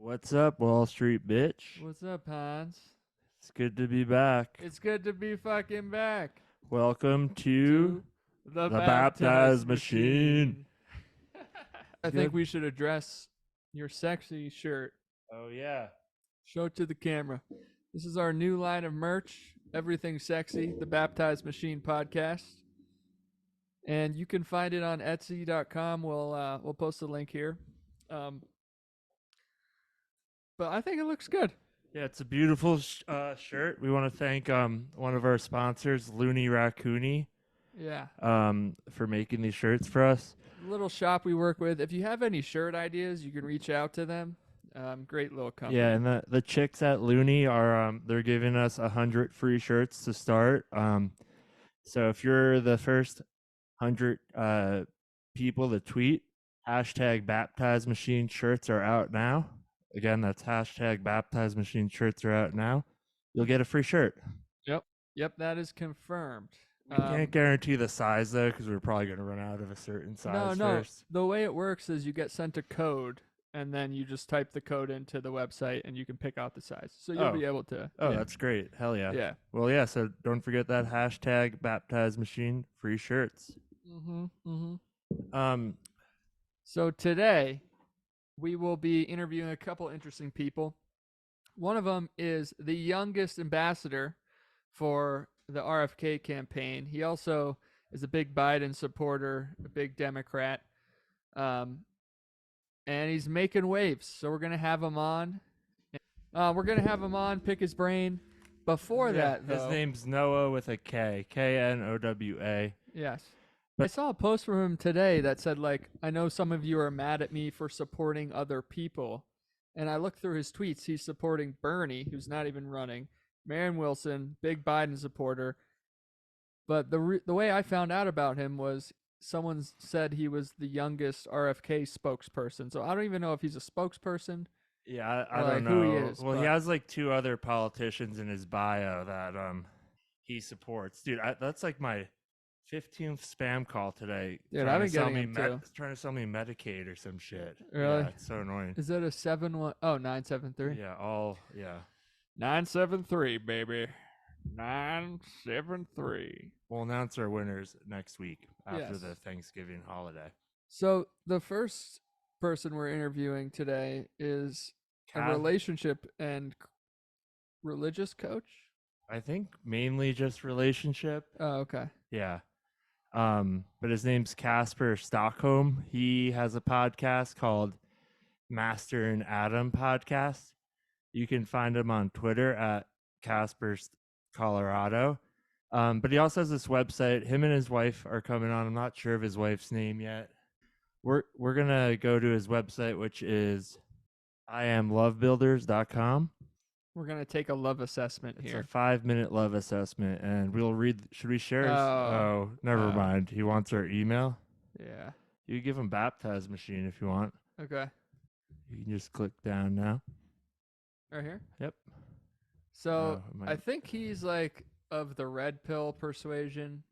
What's up, Wallstreet Bitch? What's up, Hanz? It's good to be back. It's good to be fucking back Welcome to to the the Baptize Baptize Machine. Machine. I think we should address your sexy shirt. Oh, yeah. Show it to the camera. This is our new line of merch. Everything sexy, the Baptize Machine podcast. And you can find it on Etsy.com. We'll post a link here. But I think it looks good. Yeah, it's a beautiful shirt. We want to thank one of our sponsors, Looney Raccoony, Yeah. for making these shirts for us. Little shop we work with. If you have any shirt ideas, you can reach out to them. Great little company. Yeah, and the chicks at Looney are they're giving us 100 free shirts to start. So if you're the first 100 people to tweet, hashtag Baptize Machine shirts are out now. Again, that's hashtag Baptize Machine shirts are out now. You'll get a free shirt. Yep, that is confirmed. We can't guarantee the size though, because we're probably going to run out of a certain size first. The way it works is you get sent a code, and then you just type the code into the website, and you can pick out the size. So you'll be able to. Oh, that's great! Hell yeah! Yeah. Well, yeah. So don't forget that hashtag Baptize Machine free shirts. So today, we will be interviewing a couple interesting people. One of them is the youngest ambassador for the RFK campaign. He also is a big Biden supporter, a big Democrat, and he's making waves. So we're gonna have him on. Pick his brain. Before that, though, his name's Noah with a K, Knowa. Yes. I saw a post from him today that said, like, I know some of you are mad at me for supporting other people. And I looked through his tweets. He's supporting Bernie, who's not even running, Marianne Wilson, big Biden supporter. But the way I found out about him was someone said he was the youngest RFK spokesperson. So I don't even know if he's a spokesperson. Yeah, I don't know who he is. Well, he has like two other politicians in his bio that he supports. Dude, that's like my 15th spam call today. Dude, I've been getting them too. Trying to sell me Medicaid or some shit. Really? Yeah, it's so annoying. Is that a 973? Yeah. 973, baby. 973. We'll announce our winners next week after Yes. the Thanksgiving holiday. So the first person we're interviewing today is a relationship and religious coach. I think mainly just relationship. Oh, okay. Yeah. But his name's Casper Stockham. He has a podcast called Master and Adam Podcast. You can find him on Twitter at Casper's Colorado. But he also has this website. Him and his wife are coming on. I'm not sure of his wife's name yet. We're gonna go to his website, which is iamlovebuilders.com. We're gonna take a love assessment here. It's a 5-minute love assessment, and we'll read. Should we share? Never mind. He wants our email. Yeah. You give him Baptize Machine if you want. Okay. You can just click down now. Right here. Yep. So I think he's like of the red pill persuasion.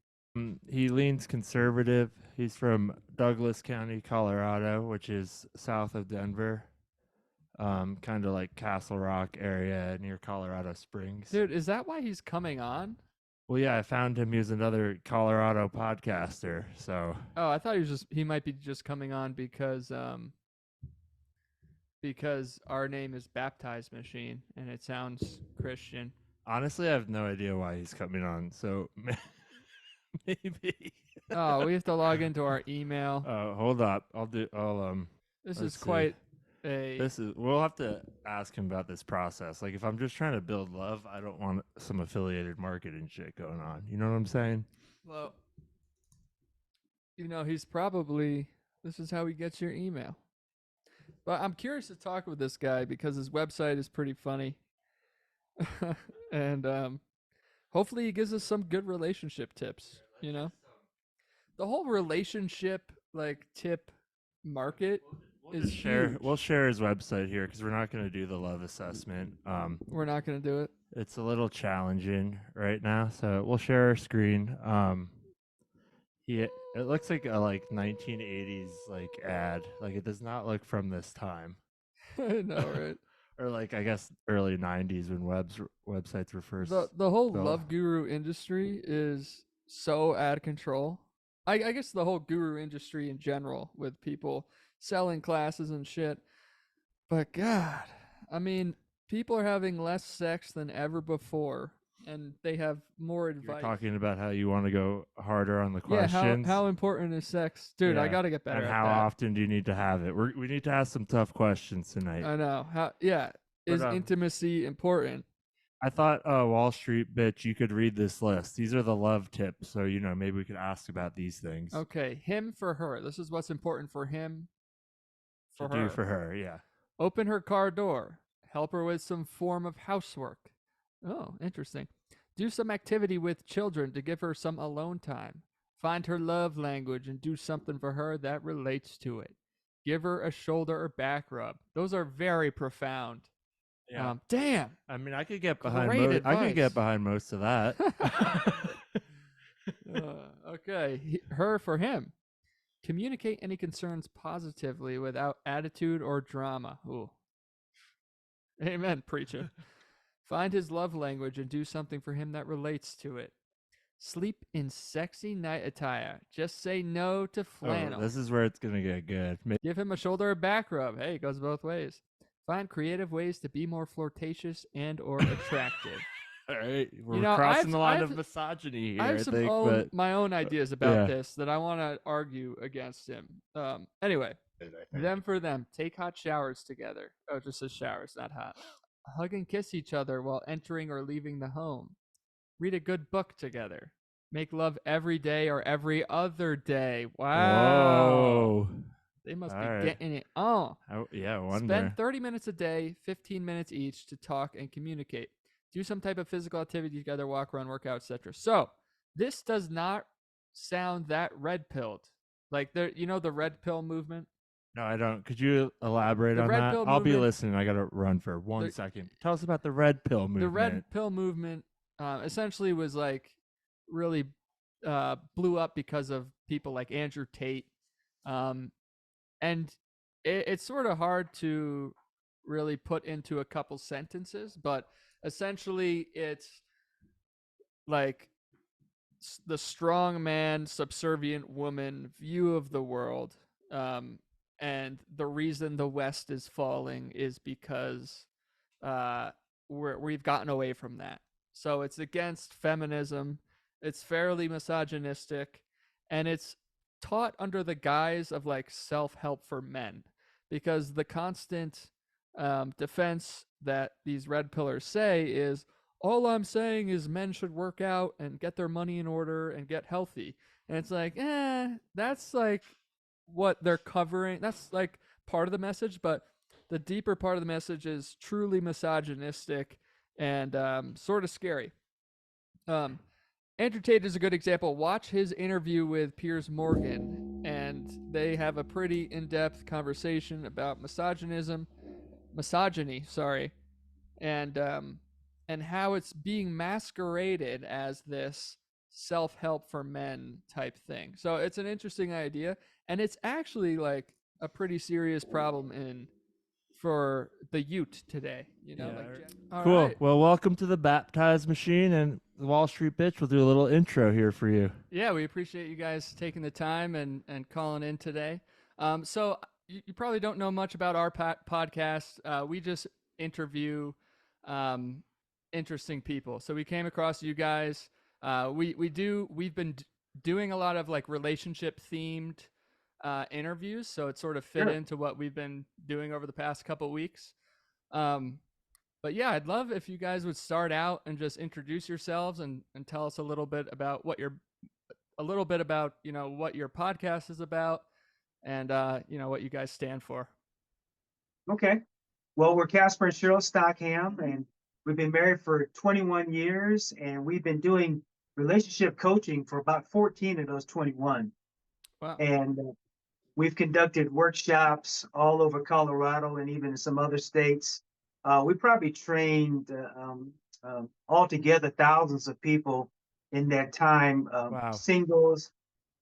He leans conservative. He's from Douglas County, Colorado, which is south of Denver. Kind of like Castle Rock area near Colorado Springs. Dude, is that why he's coming on? Well, yeah, I found him. He was another Colorado podcaster. So. Oh, I thought he might be just coming on because our name is Baptize Machine and it sounds Christian. Honestly, I have no idea why he's coming on. So maybe. Oh, we have to log into our email. Oh, hold up. This is quite. We'll have to ask him about this process. Like, if I'm just trying to build love, I don't want some affiliated marketing shit going on. You know what I'm saying? Well, he's probably, this is how he gets your email. But I'm curious to talk with this guy because his website is pretty funny. And hopefully he gives us some good relationship tips, The whole relationship tip market. We'll share his website here because we're not going to do the love assessment. We're not going to do it. It's a little challenging right now, so we'll share our screen. It looks like a 1980s ad. Like, it does not look from this time. I know, right? Or like I guess early '90s when websites were first The whole built. love guru industry is so out of control. I guess the whole guru industry in general, with people selling classes and shit. But God, I mean, people are having less sex than ever before, and they have more You're advice. talking about how you want to go harder on the Yeah, questions. how important is sex, dude? I Yeah. got to get better And at how that. often do you need to have it? We need to ask some tough questions tonight. I know how. Yeah, But is intimacy important? I thought, Wallstreet Bitch, you could read this list. These are the love tips, so maybe we could ask about these things. Okay, him for her. This is what's important for him To for do her. for her, yeah. Open her car door. Help her with some form of housework. Oh, interesting. Do some activity with children to give her some alone time. Find her love language and do something for her that relates to it. Give her a shoulder or back rub. Those are very profound. Yeah. Damn. I mean, I could get behind Great I could get advice. behind most of that. Okay, her for him. Communicate any concerns positively without attitude or drama. Ooh. Amen, preacher. Find his love language and do something for him that relates to it. Sleep in sexy night attire. Just say no to flannel. This is where it's gonna get good. Give him a shoulder or back rub. Hey, it goes both ways. Find creative ways to be more flirtatious and or attractive. All right, we're You know, crossing the line of misogyny here. I have I some think, but my own ideas about yeah. this that I want to argue against him. Anyway, them for them. Take hot showers together. Oh, it just says showers, not hot. Hug and kiss each other while entering or leaving the home. Read a good book together. Make love every day or every other day. Wow. Whoa. They must All be right. getting it on. Yeah, I wonder. Spend 30 minutes a day, 15 minutes each to talk and communicate. Do some type of physical activity together, walk, run, work out, etc. So, this does not sound that red pilled. Like the red pill movement? No, I don't. Could you elaborate The on red that? pill I'll be movement- listening. I got to run for 1 second. Tell us about the red pill movement. The red pill movement essentially was like really blew up because of people like Andrew Tate. And it's sort of hard to really put into a couple sentences, but essentially it's like the strong man, subservient woman view of the world. And the reason the West is falling is because we've gotten away from that. So it's against feminism. It's fairly misogynistic, and it's taught under the guise of like self-help for men, because the constant defense that these red pillars say is, all I'm saying is men should work out and get their money in order and get healthy. And it's like, that's like what they're covering. That's like part of the message, but the deeper part of the message is truly misogynistic and sort of scary. Andrew Tate is a good example. Watch his interview with Piers Morgan, and they have a pretty in-depth conversation about misogyny, and how it's being masqueraded as this self-help for men type thing. So it's an interesting idea, and it's actually like a pretty serious problem for the youth today. Cool. Right. Well, welcome to the Baptize Machine and the Wallstreet Bitch. We'll do a little intro here for you. Yeah, we appreciate you guys taking the time and calling in today. So you probably don't know much about our podcast. We just interview interesting people. So we came across you guys. We've been doing a lot of like relationship themed interviews, so it sort of fit into what we've been doing over the past couple weeks. But yeah, I'd love if you guys would start out and just introduce yourselves and tell us a little bit about what your podcast is about, and what you guys stand for. Okay. Well, we're Casper and Cheryl Stockham, and we've been married for 21 years, and we've been doing relationship coaching for about 14 of those 21. Wow. And we've conducted workshops all over Colorado and even in some other states. We probably trained altogether thousands of people in that time. Wow. Singles,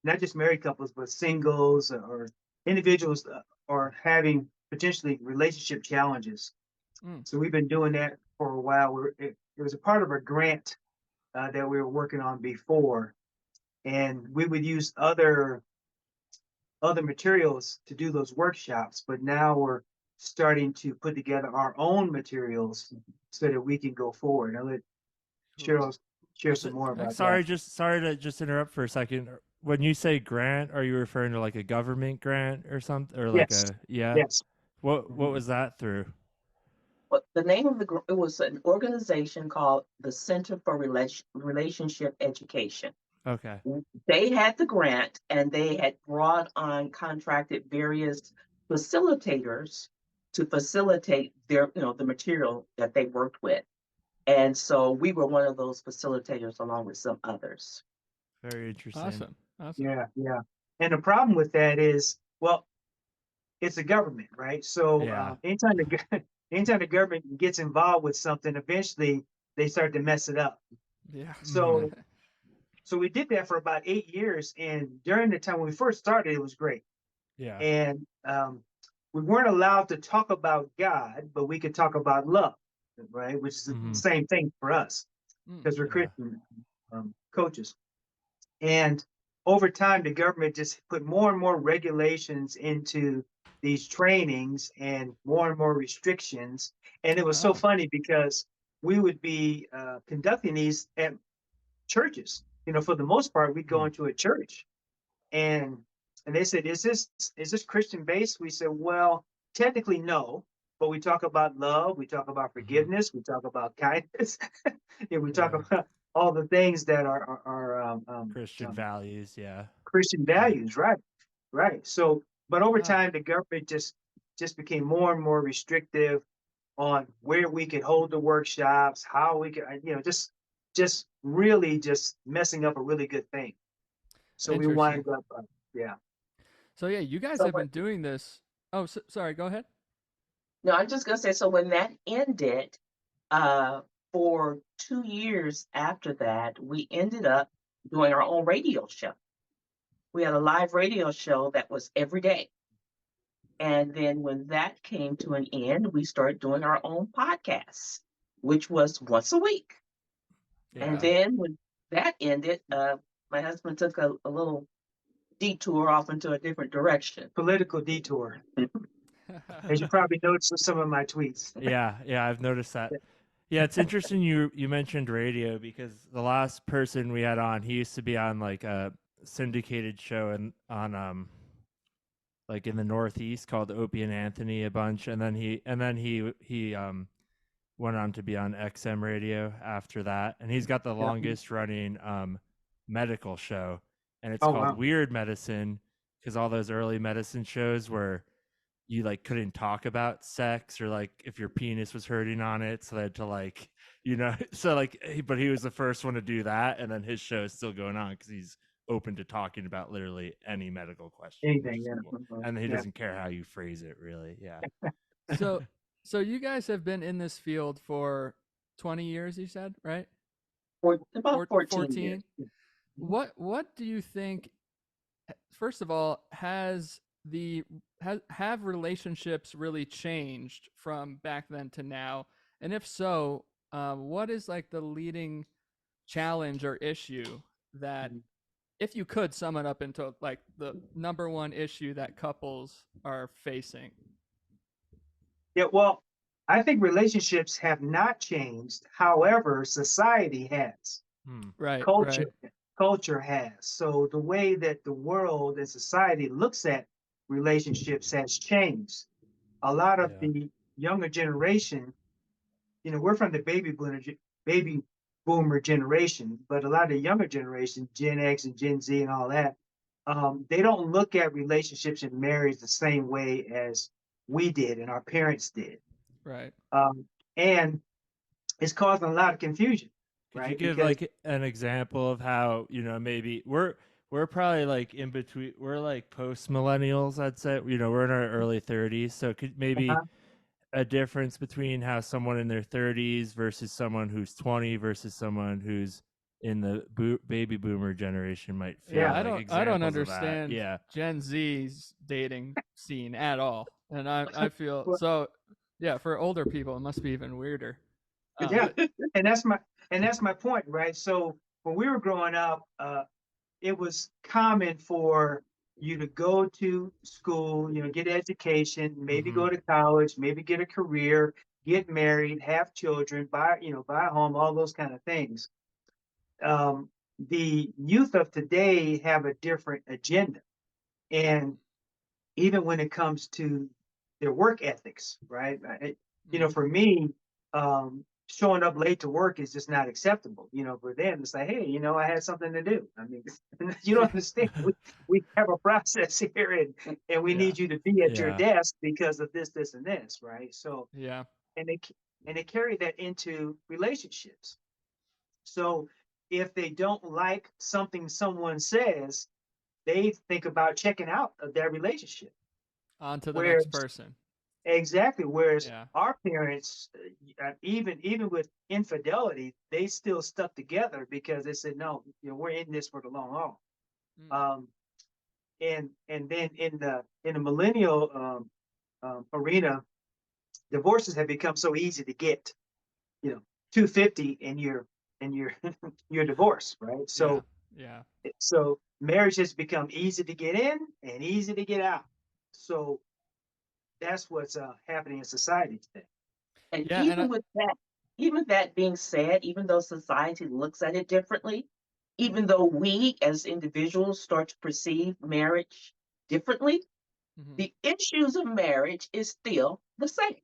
not just married couples, but singles or individuals are having potentially relationship challenges. Mm. So we've been doing that for a while. It was a part of a grant that we were working on before, and we would use other materials to do those workshops. But now we're starting to put together our own materials so that we can go forward. I'll let Cool. Cheryl share Is some it, more about sorry, that. sorry to just interrupt for a second. When you say grant, are you referring to like a government grant or something, or like Yes, a yeah? yes. What Mhm. was that through? But the name of it was an organization called the Center for Relationship Education. Okay. They had the grant and they had brought on contracted various facilitators to facilitate their, the material that they worked with. And so we were one of those facilitators along with some others. Very interesting. Awesome. Yeah, yeah. And the problem with that is, well, it's a government, right? So Yeah. anytime the government gets involved with something, eventually they start to mess it up. Yeah. So so we did that for about 8 years, and during the time when we first started, it was great. Yeah. And we weren't allowed to talk about God, but we could talk about love, right? Which is the Mhm. same thing for us Mm. because we're Yeah. Christian coaches. And over time, the government just put more and more regulations into these trainings and more restrictions. And it was so Oh. funny because we would be conducting these at churches. You know, for the most part, we'd go Hmm. into a church, and they said, "Is this Christian based?" We said, "Well, technically, no." But we talk about love, we talk about Mhm. forgiveness, we talk about kindness, and we talk Yeah. about all the things that are Christian values. Yeah. Christian Yeah. values, right? Right. So, but over Wow. time, the government just became more and more restrictive on where we could hold the workshops, how we could, just really just messing up a really good thing. So we Interesting. wind up, yeah. So yeah, you guys So have been doing this. Oh, sorry. Go ahead. no, I'm just gonna say, so when that ended, uh, for 2 years after that, we ended up doing our own radio show. We had a live radio show that was every day. And then when that came to an end, we started doing our own podcast, which was once a week. And Yeah. then when that ended, my husband took a little detour off into a different direction. Political detour, as you probably noticed with some of my tweets. Yeah. Yeah. I've noticed that. Yeah, it's interesting you mentioned radio because the last person we had on, he used to be on like a syndicated show and on like in the Northeast called Opie and Anthony a bunch, and then he went on to be on XM radio after that, and he's got the Yeah. longest running medical show, and it's Oh called wow. Weird Medicine because all those early medicine shows where you like couldn't talk about sex or like if your penis was hurting on it, so they had to like so like but he was the first one to do that, and then his show is still going on because he's open to talking about literally any medical question, which Anything, is yeah. cool, and he Yeah. doesn't care how you phrase it really. Yeah. So, so you guys have been in this field for 20 years, you said, right? For about 14 years. 14. What do you think? First of all, have relationships really changed from back then to now? And if so, what is like the leading challenge or issue that, Mhm. if you could sum it up into like the number one issue that couples are facing? Yeah, well, I think relationships have not changed. However, society has. Hmm. Right, Culture right. culture has. So the way that the world and society looks at relationships has changed. A lot of Yeah. the younger generation, we're from the baby boomer generation, but a lot of the younger generation, Gen X and Gen Z and all that, they don't look at relationships and marriage the same way as we did and our parents did. Right. And it's causing a lot of confusion, Could you right? give Because like an example of how, maybe we're probably like in between, we're like post millennials, I'd say. We're in our early 30s, so could maybe uh a difference between how someone in their 30s versus someone who's 20 versus someone who's in the baby boomer generation might feel Yeah, like I don't examples of that. understand Yeah. Gen Z's dating scene at all, and I feel Well, so. Yeah, for older people, it must be even weirder. yeah, But and that's my point, right? So when we were growing up, it was common for you to go to school, get education, maybe Mm-hmm. go to college, maybe get a career, get married, have children, buy a home, all those kind of things. The youth of today have a different agenda, and even when it comes to their work ethics, right? For me, showing up late to work is just not acceptable. For them, it's like, hey, I had something to do. I mean, you don't understand. We have a process here, and we Yeah. need you to be at your Yeah. desk because of this, and this, right? So, yeah, and they carry that into relationships. So, if they don't like something someone says, they think about checking out of that relationship. on to the next Whereas person. exactly, whereas Yeah. our parents, even with infidelity, they still stuck together because they said, no, we're in this for the long haul. Mm. And then in the millennial arena, divorces have become so easy to get. 250 and you're you're divorced, right? Yeah. So Yeah. marriage has become easy to get in and easy to get out. So that's what's happening in society today. And Yeah. And even that being said, even though society looks at it differently, even though we as individuals start to perceive marriage differently, mhm. the issues of marriage is still the same.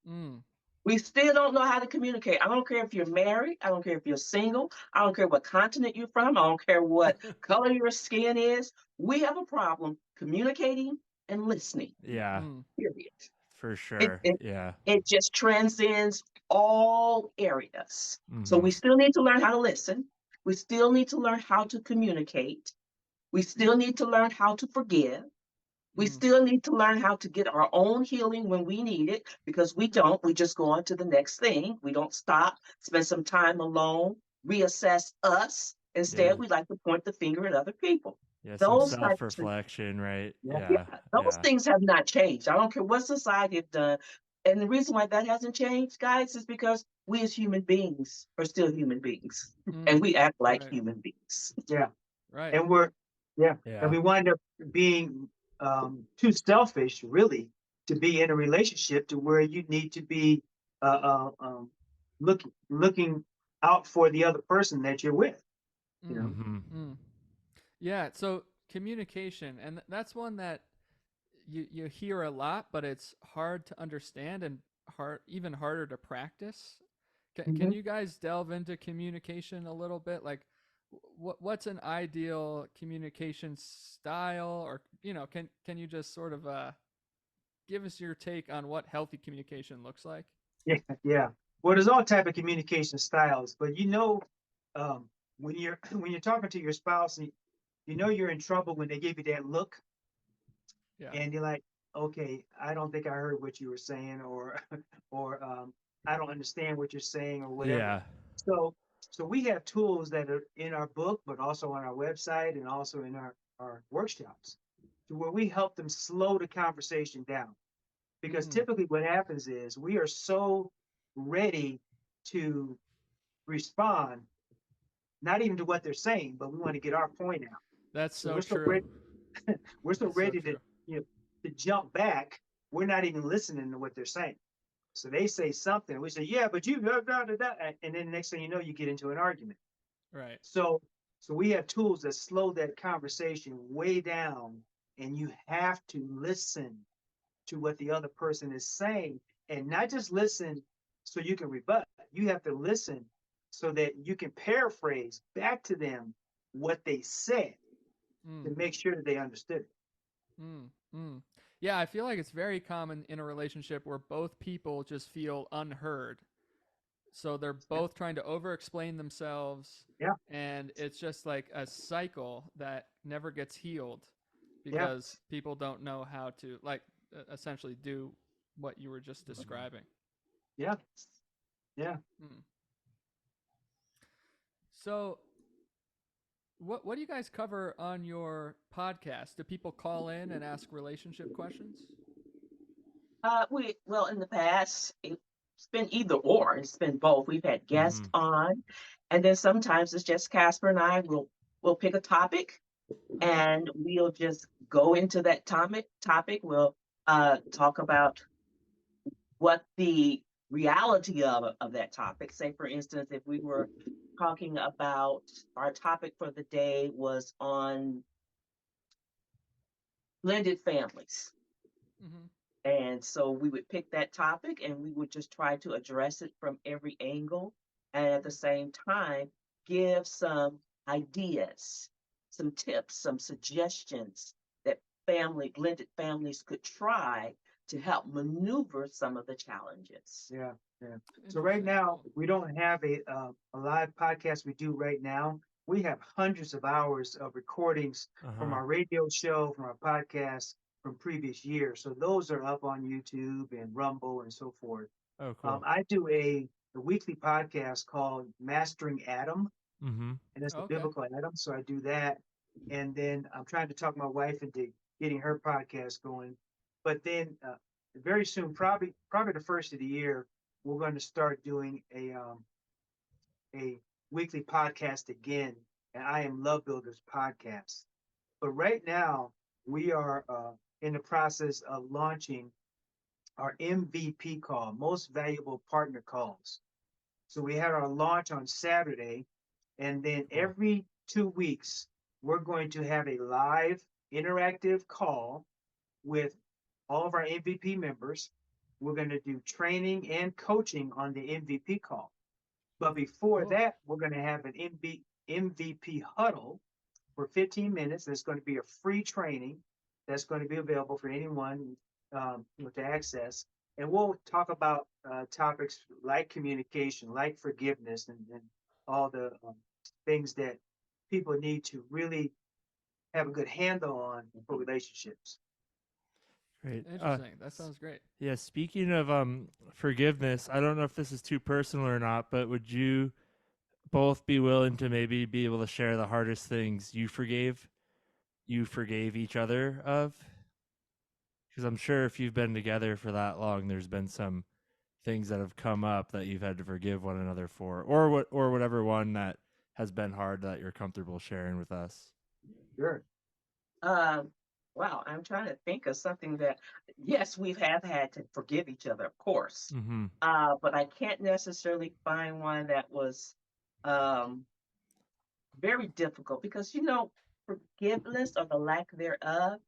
Mm. We still don't know how to communicate. I don't care if you're married. I don't care if you're single. I don't care what continent you're from. I don't care what color your skin is. We have a problem communicating and listening, Yeah. Mm. period. For It, sure. it, Yeah. it just transcends all areas. So Mm-hmm. we still need to learn how to listen. We still need to learn how to communicate. We still need to learn how to forgive. We Mm. still need to learn how to get our own healing when we need it because we don't. We just go on to the next thing. We don't stop, spend some time alone, reassess us. Yeah. Instead, we like to point the finger at other people. Yeah. Some Those types of self-reflection, right? Yeah. yeah, Yeah. those Yeah. things have not changed. I don't care what society have done. And the reason why that hasn't changed, guys, is because we as human beings are still human beings. And Mm. we act like Right. human beings. Yeah. Right. And and Yeah. we wind up being too selfish, really, to be in a relationship to where you need to be looking out for the other person that you're with. You Mm. know. Mm-hmm. Mm. Yeah. So communication, and that's one that you hear a lot, but it's hard to understand and even harder to practice. Can Mhm. you guys delve into communication a little bit? Like, what's an ideal communication style, or can you just sort of give us your take on what healthy communication looks like? Yeah, yeah. Well, there's all type of communication styles, but um, when you're when you're talking to your spouse, and you know you're in trouble when they give you that look, Yeah. and you're like, okay, I don't think I heard what you were saying, or or I don't understand what you're saying, or whatever. Yeah. So we have tools that are in our book, but also on our website and also in our workshops, to where we help them slow the conversation down. Because Mm. typically what happens is we are so ready to respond, not even to what they're saying, but we want to get our point out. That's So so we're so true. ready, we're so That's so ready true. to jump back. We're not even listening to what they're saying. So they say something, we say, yeah, but you blah, blah, blah, blah, and then the next thing you know, you get into an argument. Right. So we have tools that slow that conversation way down, and you have to listen to what the other person is saying, and not just listen so you can rebut. You have to listen so that you can paraphrase back to them what they said Mm. to make sure that they understood it. Mm. Mm. Yeah, I feel like it's very common in a relationship where both people just feel unheard. So they're both trying to over explain themselves, Yeah, and it's just like a cycle that never gets healed yeah, because people don't know how to essentially do what you were just describing. yeah, yeah. Mm. So What do you guys cover on your podcast? Do people call in and ask relationship questions? Well, in the past, it's been either or. It's been both. We've had guests on, and then sometimes it's just Casper and I will pick a topic, and we'll just go into that topic. We'll talk about what the reality of that topic. Say, for instance, if we were talking about our topic for the day was on blended families. Mm-hmm. And so we would pick that topic and we would just try to address it from every angle. And at the same time, give some ideas, some tips, some suggestions that blended families could try to help maneuver some of the challenges. Yeah. So right now we don't have a live podcast we do right now. We have hundreds of hours of recordings from our radio show, from our podcast from previous years. So those are up on YouTube and Rumble and so forth. Oh, cool. I do a weekly podcast called Mastering Adam, and that's the biblical Adam. So I do that, and then I'm trying to talk my wife into getting her podcast going. But then very soon, probably the first of the year, we're going to start doing a weekly podcast again, and I Am Love Builders podcast. But right now, we are in the process of launching our MVP call, Most Valuable Partner Calls. So we had our launch on Saturday, and then every 2 weeks, we're going to have a live interactive call with all of our MVP members. We're going to do training and coaching on the MVP call. But before that, we're going to have an MVP huddle for 15 minutes. There's going to be a free training that's going to be available for anyone to access. And we'll talk about topics like communication, like forgiveness, and all the things that people need to really have a good handle on for relationships. Great. Interesting. That sounds great. Yeah, speaking of forgiveness, I don't know if this is too personal or not, but would you both be willing to maybe be able to share the hardest things you forgave each other of? Because I'm sure if you've been together for that long, there's been some things that have come up that you've had to forgive one another for, or whatever one that has been hard that you're comfortable sharing with us. Sure. Wow, I'm trying to think of something that, yes, we have had to forgive each other, of course. But I can't necessarily find one that was very difficult because, forgiveness or the lack thereof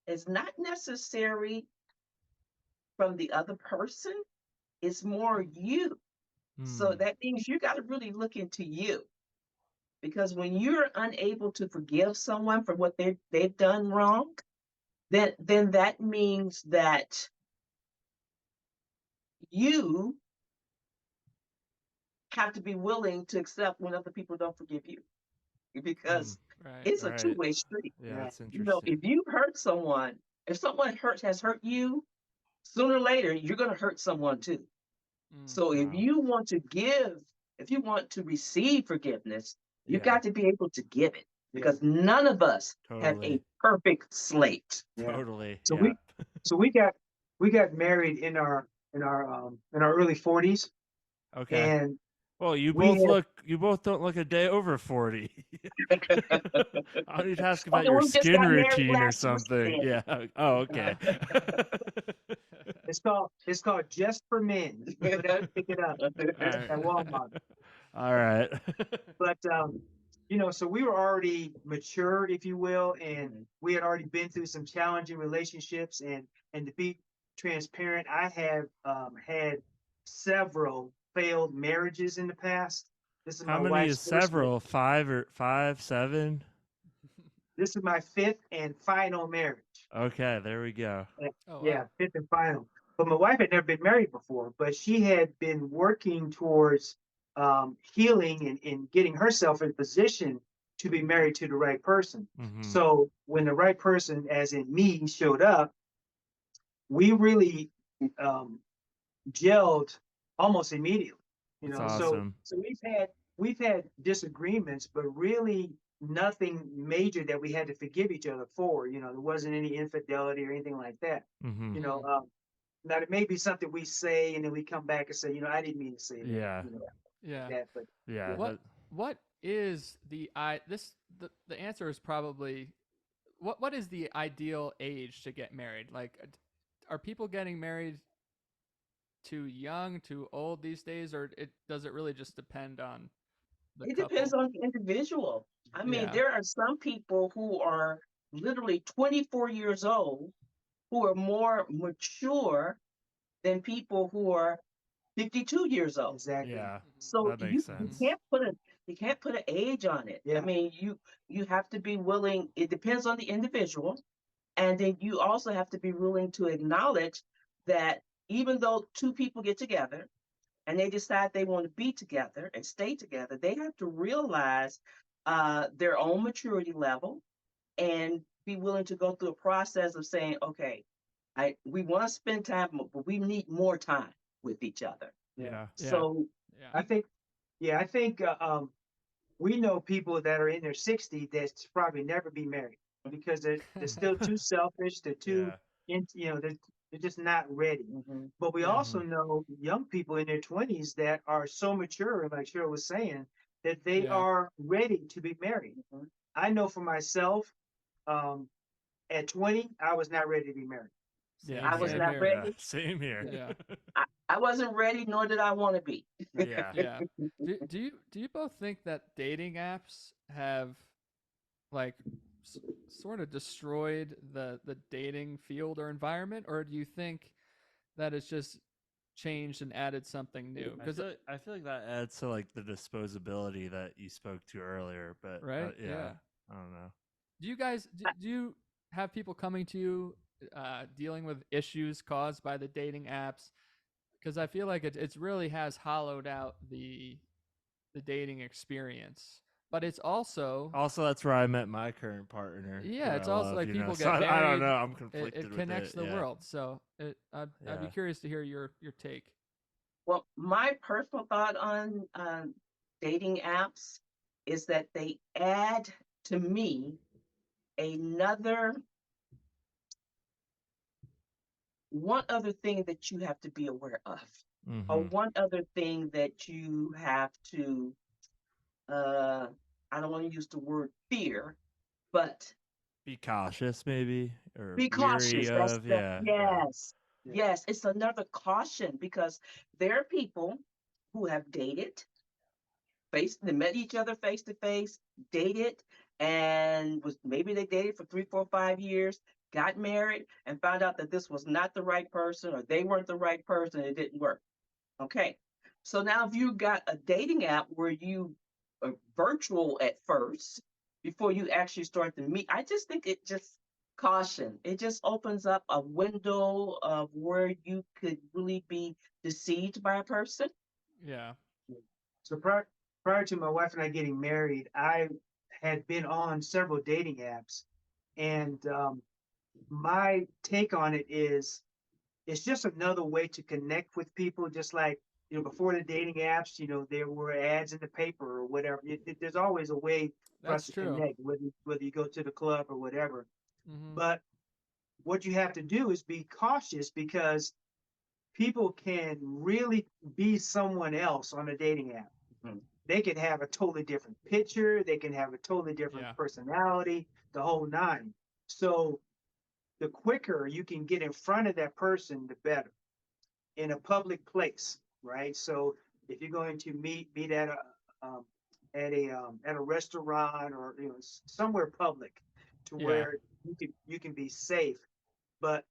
is not necessary from the other person. It's more you. So that means you got to really look into you. Because when you're unable to forgive someone for what they've done wrong, then that means that you have to be willing to accept when other people don't forgive you, because it's a two-way street. Yeah, that's interesting. If you hurt someone, if someone has hurt you, sooner or later you're going to hurt someone too. So if you want to receive forgiveness, you got to be able to give it, because none of us have a perfect slate. Totally. So we got married in our early 40s. Okay. And well, you both don't look a day over 40. I need to ask about your skin routine or something. Yeah. Oh, okay. It's called Just for Men. Pick it up at Walmart. All right. But so we were already mature, if you will, and we had already been through some challenging relationships. And to be transparent, I have had several failed marriages in the past. This is How my many wife's is several? 5 or 7? This is my 5th and final marriage. Okay, there we go. Yeah, 5th and final. But my wife had never been married before, but she had been working towards healing and getting herself in position to be married to the right person. So when the right person, as in me, showed up, we really gelled almost immediately. That's awesome. So we've had disagreements, but really nothing major that we had to forgive each other for. You know, there wasn't any infidelity or anything like that. Mm-hmm. You know, now it may be something we say and then we come back and say, you know, I didn't mean to say that. Yeah. You know, Yeah. that, but Yeah. What is the the answer is probably what is the ideal age to get married? Like, are people getting married too young, too old these days, or does it really just depend on the It couple? depends on the individual. I mean, Yeah. there are some people who are literally 24 years old who are more mature than people who are 52 years old. exactly. Yeah. So That makes you sense. can't put an age on it. Yeah. I mean, you have to be willing. It depends on the individual, and then you also have to be willing to acknowledge that even though two people get together and they decide they want to be together and stay together, they have to realize their own maturity level and be willing to go through a process of saying, okay, we want to spend time, but we need more time with each other. Yeah. So Yeah. I think we know people that are in their 60s that's probably never be married because they're still too selfish. They're too, you know, they're just not ready. mhm, But we Yeah. also know young people in their 20s that are so mature, like Cheryl was saying, that they Yeah. are ready to be married. mhm. I know for myself, at 20, I was not ready to be married. Same Yeah. I was here. not here. Yeah. ready. Same here. Yeah. I wasn't ready, nor did I want to be. Yeah. Yeah. Do you both think that dating apps have like sort of destroyed the dating field or environment, or do you think that it's just changed and added something new? Because I feel like that adds to like the disposability that you spoke to earlier, but right, yeah, I don't know. do you guys do you have people coming to you dealing with issues caused by the dating apps? Because I feel like it really has hollowed out the dating experience, but it's also Also, that's where I met my current partner. yeah, who it's I also love, like you know, people so get married. I don't know. I'm It, conflicted it with connects it. the Yeah. world. So I'd be Yeah. curious to hear your take. Well, my personal thought on dating apps is that they add to me another one other thing that you have to be aware of, or Mm-hmm. one other thing that you have to I don't want to use the word fear, but Be cautious, maybe, or be weary cautious. That's of. the Yeah. Yeah. yes. Yeah. Yes, it's another caution because there are people who have dated, they met each other face to face, dated, and was maybe they dated for 3, 4, 5 years, got married, and found out that this was not the right person or they weren't the right person, and it didn't work. Okay. So now if you got a dating app where you are virtual at first before you actually start to meet, I just think it just caution. It just opens up a window of where you could really be deceived by a person. Yeah. So prior to my wife and I getting married, I had been on several dating apps, and my take on it is it's just another way to connect with people. Just like, you know, before the dating apps, you know, there were ads in the paper or whatever. There's always a way for us That's to true. connect, whether you go to the club or whatever. Mm-hmm. But what you have to do is be cautious because people can really be someone else on a dating app. Mhm. They can have a totally different picture, they can have a totally different Yeah. personality, the whole nine. So the quicker you can get in front of that person, the better in a public place, right? So if you're going to meet um, at a restaurant or, you know, somewhere public to Yeah. where you can be safe. But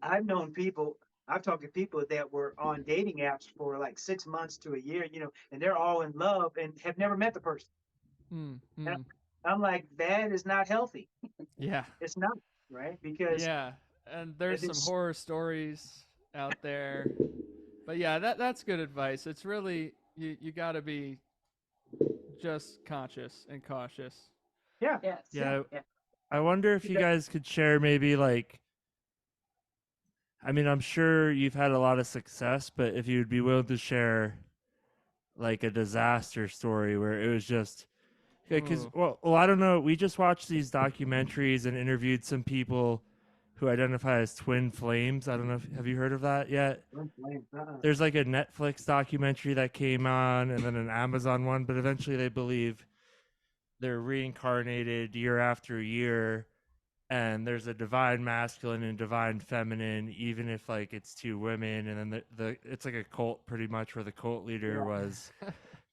I've known people, I've talked to people that were on dating apps for like 6 months to a year, you know, and they're all in love and have never met the person. And Mm-hmm. I'm like, that is not healthy. Yeah. It's not, right? Because Yeah. And there's some it's horror stories out there. But yeah, that's good advice. It's really you got to be just conscious and cautious. yeah, Yes. Yeah. Yeah. I wonder if you guys could share maybe like, I mean, I'm sure you've had a lot of success, but if you'd be willing to share like a disaster story where it was just Because Ooh. well, I don't know. We just watched these documentaries and interviewed some people who identify as twin flames. I don't know. Have you heard of that yet? There's like a Netflix documentary that came on, and then an Amazon one. But eventually, they believe they're reincarnated year after year, and there's a divine masculine and divine feminine, even if like it's two women. And then the it's like a cult pretty much, where the cult leader was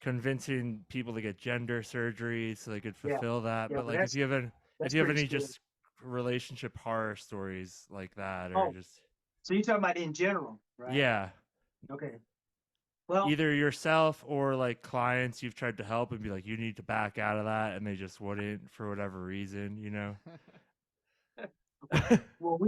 convincing people to get gender surgery so they could Yeah. fulfill that. Yeah, But but like, if you have that's any pretty scary. just relationship horror stories like that, or Oh, just so you're talking about in general, right? yeah, Okay. Well, either yourself or like clients you've tried to help and be like, you need to back out of that, and they just wouldn't for whatever reason, you know. well,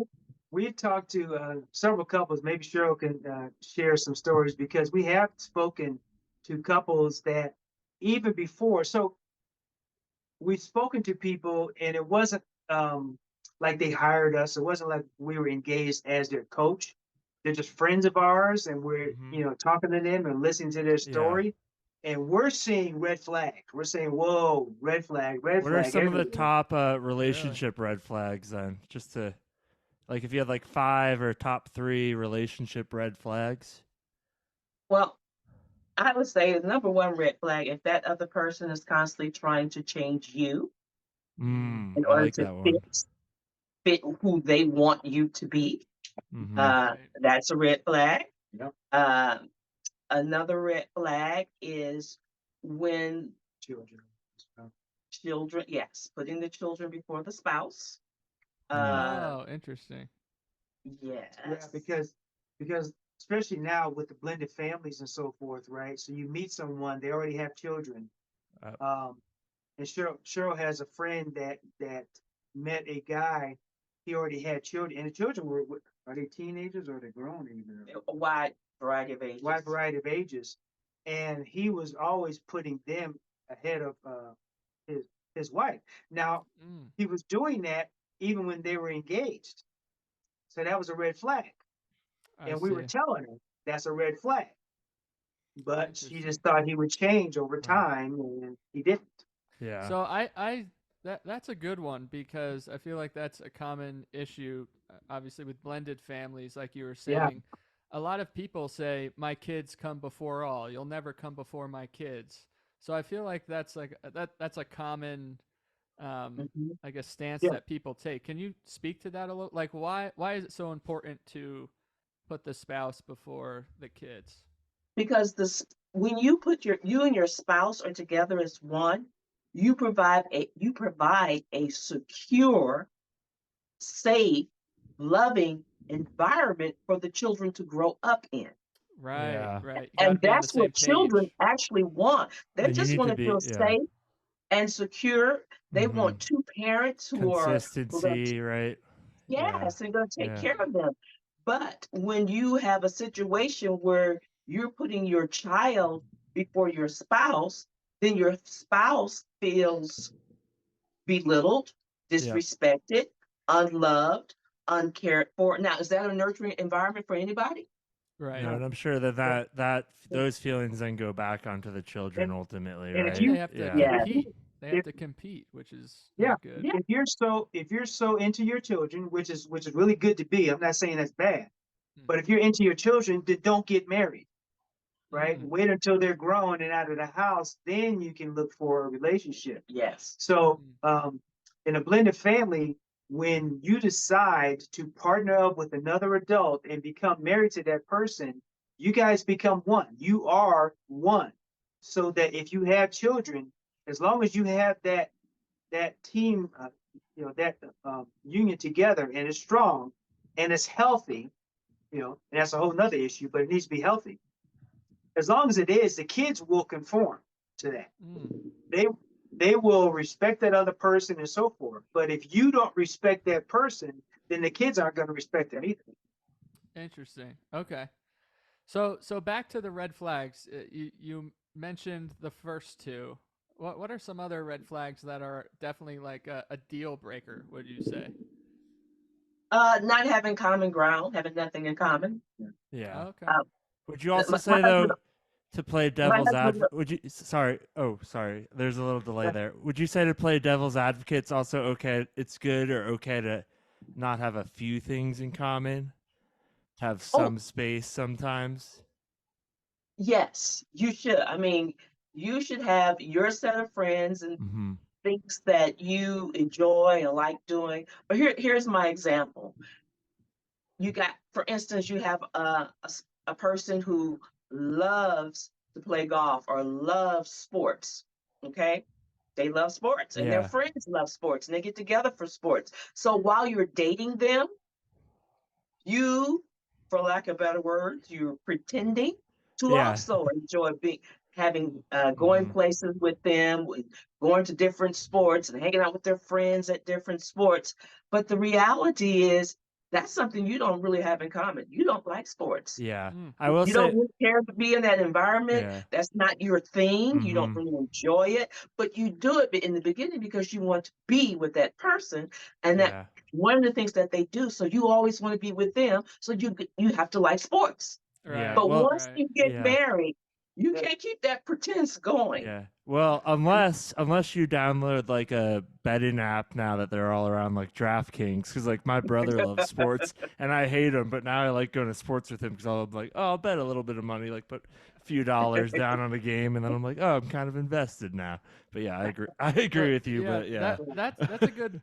we talked to several couples. Maybe Cheryl can share some stories because we have spoken to couples that even before. So we've spoken to people, and it wasn't like they hired us. It wasn't like we were engaged as their coach. They're just friends of ours, and we're Mhm. talking to them and listening to their Yeah. story, and we're seeing red flags. We're saying, "Whoa, red flag What are some of the everywhere." top relationship red flags then? Just to like, if you had like 5 or top 3 relationship red flags. Well, I would say the number one red flag, if that other person is constantly trying to change you in I order like to that one. fit who they want you to be, Mm-hmm. Right. that's a red flag. Yep. Another red flag is when Children. children, yes, putting the children before the spouse. Yeah. Oh, interesting. Yeah, Yes. because especially now with the blended families and so forth, right? So you meet someone, they already have children. Uh, And Cheryl has a friend that met a guy, he already had children, and the children are they teenagers or are they grown even? A wide variety of ages. Wide variety of ages, and he was always putting them ahead of his his wife. Now Mm, he was doing that even when they were engaged, so that was a red flag. I And we were see. telling her that's a red flag, but she Interesting. just thought he would change over Wow. time, and he didn't. Yeah. So that's a good one because I feel like that's a common issue, obviously with blended families, like you were Yeah. saying. A lot of people say my kids come before all. You'll never come before my kids. So I feel like that's like that's a common, Mhm. I guess, stance Yeah. that people take. Can you speak to that a little? Like why is it so important to put the spouse before the kids? Because when you and your spouse are together as one, you provide a secure, safe, loving environment for the children to grow up in. Right, Yeah. right. You got to And be on the that's same what children page. actually want. They And you just need want to to be feel safe and secure. They mm-hmm. want two parents who are going to, Consistency, right? Yeah. yes, they're going to take Yeah. care of them. But when you have a situation where you're putting your child before your spouse, then your spouse feels belittled, Yep. disrespected, unloved, uncared for. Now, is that a nurturing environment for anybody? Right. No, and I'm sure that those feelings then go back onto the children And, ultimately, and if And right? they you have to Yeah. Yeah. compete. They have if to compete, which is yeah, not good. Yeah. if you're so into your children, which is really good to be, I'm not saying that's bad, but Hmm. if you're into your children, then don't get married, right? Mm, Wait until they're grown and out of the house, then you can look for a relationship. Yes. So, mm. in a blended family, when you decide to partner up with another adult and become married to that person, you guys become one. You are one. So that if you have children, as long as you have that team, that union together, and it's strong and it's healthy, and that's a whole nother issue, but it needs to be healthy. As long as it is, the kids will conform to that. Mm. They they will respect that other person and so forth. But if you don't respect that person, then the kids aren't going to respect them either. Interesting. Okay. So back to the red flags. You mentioned the first two. What are some other red flags that are definitely like a deal breaker? Would you say? Not having common ground, having nothing in common. Yeah. Okay. Uh, Would you also my say husband, though, To play My devil's husband, advocate, would you? Sorry. Oh, sorry. There's a little delay there. Would you say to play devil's advocate, it's also okay? It's good or okay to not have a few things in common, have oh, some space sometimes. yes, you should. I mean, you should have your set of friends and Mm-hmm. things that you enjoy and like doing. But here's my example. You got, for instance, you have a person who loves to play golf or loves sports. Okay. They love sports and their Yeah. friends love sports and they get together for sports. So while you're dating them, you, for lack of better words, you're pretending to Yeah. also enjoy being having going Mm-hmm. places with them, going to different sports and hanging out with their friends at different sports. But the reality is that's something you don't really have in common. You don't like sports. Yeah. Mm. I will You don't say. really care to be in that environment. Yeah. That's not your thing. You don't Mm-hmm. really enjoy it, but you do it in the beginning because you want to be with that person, and that Yeah. one of the things that they do. So you always want to be with them. So you have to like sports. Yeah. Right. But Well. once Right. you get Yeah. married, you Yeah. can't keep that pretense going. Yeah. Well, unless you download like a betting app now that they're all around like DraftKings, because like my brother loves sports and I hate him, but now I like going to sports with him because I'll be like, oh, I'll bet a little bit of money, like put a few dollars down on a game, and then I'm like, oh, I'm kind of invested now. But yeah, I agree. I agree But with you. yeah, But yeah.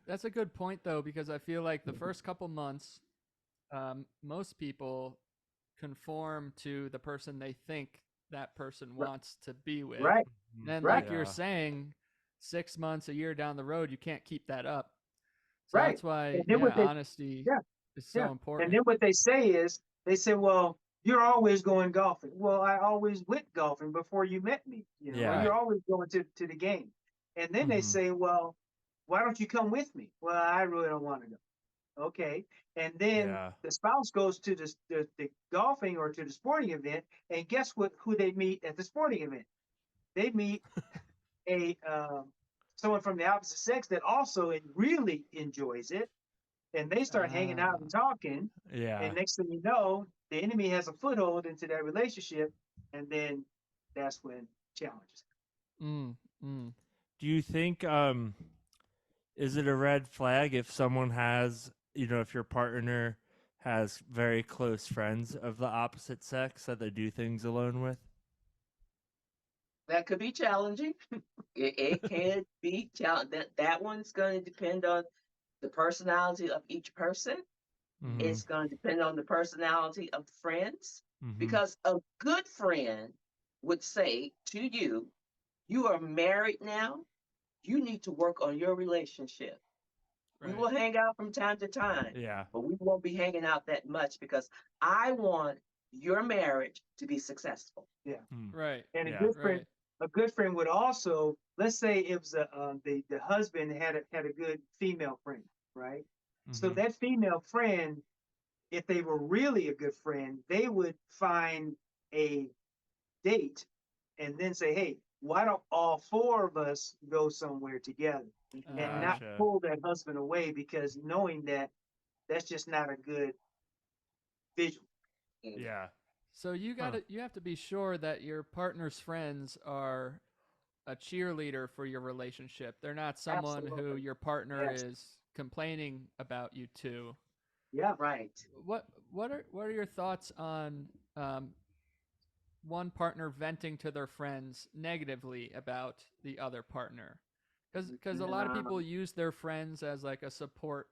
that's a good point though, because I feel like the first couple months, most people conform to the person they think that person wants to be with. Right. And Right. like you're Yeah. saying, 6 months, a year down the road, you can't keep that up. So Right. that's why, And then yeah, what they honesty yeah, is yeah. so And important. then what they say is they say, well, you're always going golfing. Well, I always went golfing before you met me, or Yeah. you're Right. always going to the game. And then they Mm-hmm. say, well, why don't you come with me? Well, I really don't want to go. Okay. And then Yeah. the spouse goes to the golfing or to the sporting event, and guess what? Who they meet at the sporting event? They meet a someone from the opposite sex that also really enjoys it, and they start hanging out and talking. Yeah. And next thing you know, the enemy has a foothold into that relationship, and then that's when challenges. Mm, mm. Do you think is it a red flag if someone has, if your partner has very close friends of the opposite sex that they do things alone with? That could be challenging. It can be challenging. That one's going to depend on the personality of each person. Mm-hmm. It's going to depend on the personality of friends, Mm-hmm. because a good friend would say to you, you are married now. You need to work on your relationship. We Right. will hang out from time to time, Yeah. but we won't be hanging out that much because I want your marriage to be successful. Yeah. Mm. Right. And Yeah. Right. a good friend would also, let's say it was the husband had a good female friend, right? So Mm-hmm. that female friend, if they were really a good friend, they would find a date and then say, hey, why don't all four of us go somewhere together and not Gotcha. pull that husband away, because knowing that that's just not a good visual. Mm. Yeah. So you have to be sure that your partner's friends are a cheerleader for your relationship. They're not someone who Absolutely. your partner Yes. is complaining about you to. Yeah. Right. What are your thoughts on one partner venting to their friends negatively about the other partner? Because a lot of people Um, use their friends as like a support,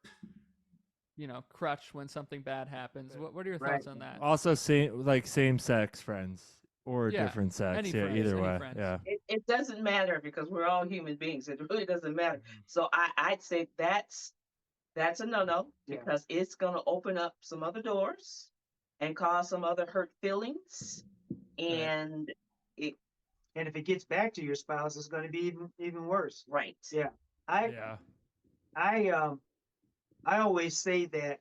crutch when something bad happens. What are your Right. thoughts on that? Also, same sex friends or Yeah, different sex. any Yeah. friends, Either any way. friends. Yeah. it doesn't matter because we're all human beings. It really doesn't matter. So I'd say that's a no-no, Yeah. because it's going to open up some other doors and cause some other hurt feelings. Right. And it, And if it gets back to your spouse, it's going to be even worse. right. Yeah. I Yeah. I always say that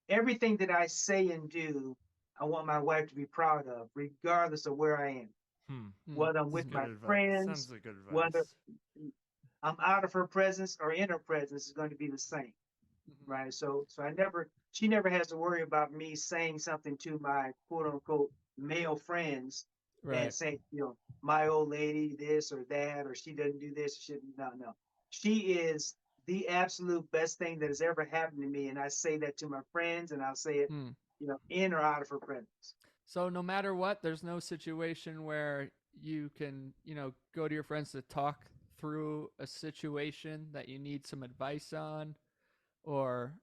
everything that I say and do, I want my wife to be proud of, regardless of where I am. Hmm. Whether I'm That's with good my advice. friends, Sounds like good whether advice. I'm out of her presence or in her presence, is going to be the same, right? So she never has to worry about me saying something to my quote unquote male friends Right. saying, my old lady this or that, or she doesn't do this. No. She is the absolute best thing that has ever happened to me. And I say that to my friends, and I'll say it, Hmm. in or out of her presence. So no matter what, there's no situation where you can, go to your friends to talk through a situation that you need some advice on, or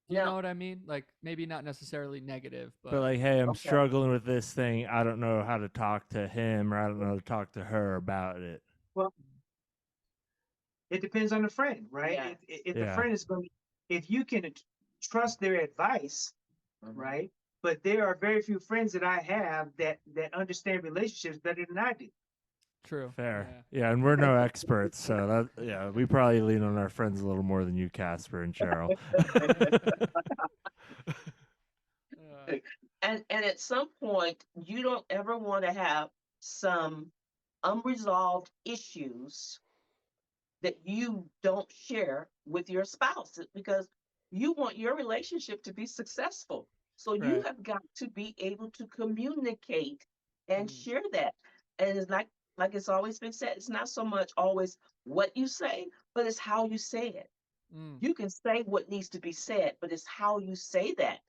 do you know Now, what I mean? Like maybe not necessarily negative, But but like, hey, I'm okay. struggling with this thing. I don't know how to talk to him, or I don't know how to talk to her about it. Well, it depends on the friend, right? Yeah. If the Yeah. friend is if you can trust their advice, Mhm. right? But there are very few friends that I have that understand relationships better than I do. true. Fair. Yeah. Yeah, and we're no experts, so we probably lean on our friends a little more than you, Casper and Cheryl. And at some point, you don't ever want to have some unresolved issues that you don't share with your spouse because you want your relationship to be successful. So you Right. have got to be able to communicate and Mm. share that. And it's like it's always been said, it's not so much always what you say, but it's how you say it. Mm. You can say what needs to be said, but it's how you say that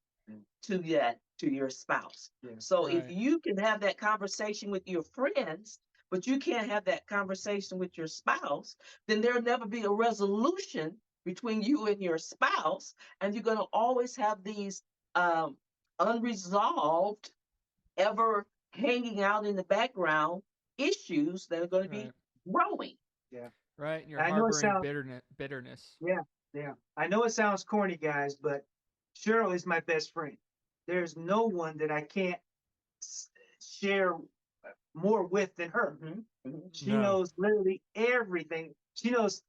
to your spouse. Yeah. So if Right. you can have that conversation with your friends, but you can't have that conversation with your spouse, then there'll never be a resolution between you and your spouse, and you're going to always have these um, unresolved, ever hanging out in the background issues that are going to be Right. growing. Yeah. Right. And you're I know it harboring sounds bitterness. Yeah, yeah. I know it sounds corny, guys, but Cheryl is my best friend. There's no one that I can't share more with than her. She No. knows literally everything. She knows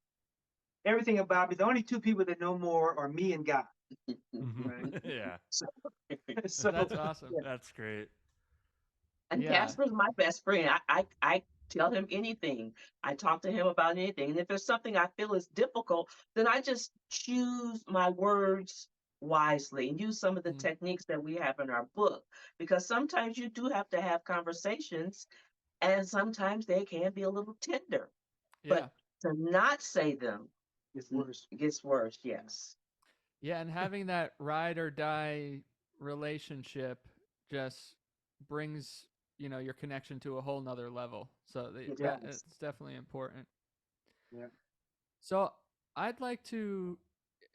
everything about me. The only two people that know more are me and God. Right. Yeah. So, so That's awesome. yeah. That's great. And Yeah. Casper's my best friend. I tell him anything. I talk to him about anything. And if there's something I feel is difficult, then I just choose my words wisely and use some of the Mm. techniques that we have in our book. Because sometimes you do have to have conversations, and sometimes they can be a little tender. Yeah. But to not say them It's worse. gets worse, yes. Yeah, and having that ride or die relationship just brings, your connection to a whole nother level. So It that does. it's definitely important. Yeah. So I'd like to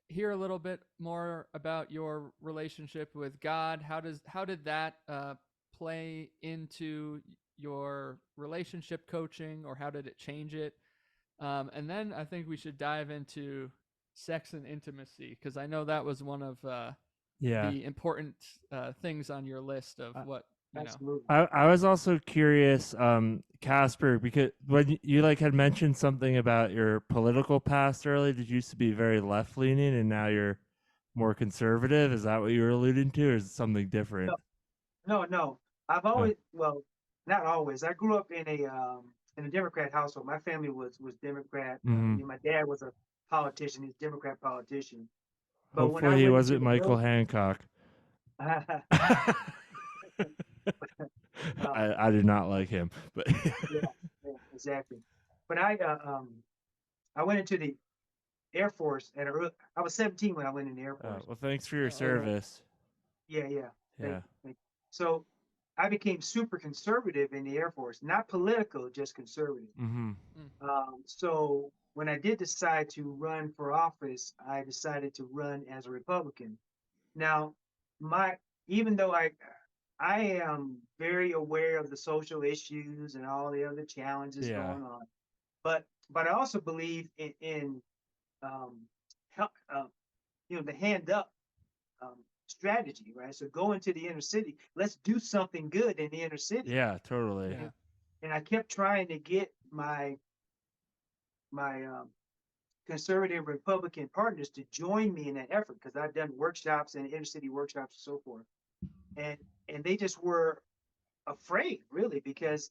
hear a little bit more about your relationship with God. How did that play into your relationship coaching, or how did it change it? And then I think we should dive into sex and intimacy, because I know that was one of Yeah. the important things on your list of Uh, what Absolutely. I was also curious, Casper, because when you like had mentioned something about your political past earlier, did you used to be very left leaning and now you're more conservative? Is that what you were alluding to, or is it something different? No. I've Uh, always, well, not always. I grew up in a Democrat household. My family was Democrat. mhm. My dad was a politician. He's a Democrat politician. But when I Hopefully he went into wasn't the Michael military, Hancock. uh, I did not like him, but yeah, yeah, exactly. But I went into the Air Force I was 17 when I went in the Air Force. well, thanks for your Oh, And service. yeah. Yeah. Thank you. So I became super conservative in the Air Force, not political, just conservative. Mm-hmm. So when I did decide to run for office, I decided to run as a Republican. Now, my even though I am very aware of the social issues and all the other challenges Yeah. going on, but I also believe in um, help, the hand up strategy, right? So go into the inner city. Let's do something good in the inner city. Yeah. Totally. yeah, And I kept trying to get my conservative Republican partners to join me in that effort because I've done workshops and inner city workshops and so forth. And and they just were afraid, really, because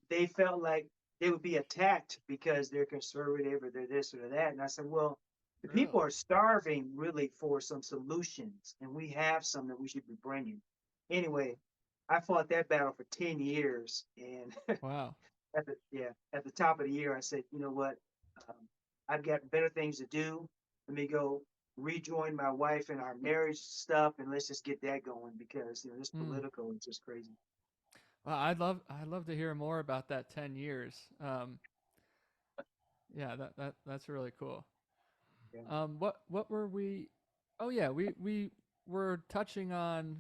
they felt like they would be attacked because they're conservative or they're this or that. And I said, well, the people really. are starving really for some solutions, and we have some that we should be bringing. Anyway, I fought that battle for 10 years, and Wow. at the top of the year, I said, you know what, um, I've got better things to do. Let me go rejoin my wife in our marriage stuff, and let's just get that going because this Mm. political is just crazy. Well, I'd love to hear more about that 10 years. Yeah, that's really cool. Yeah. What were we? Oh yeah, we were touching on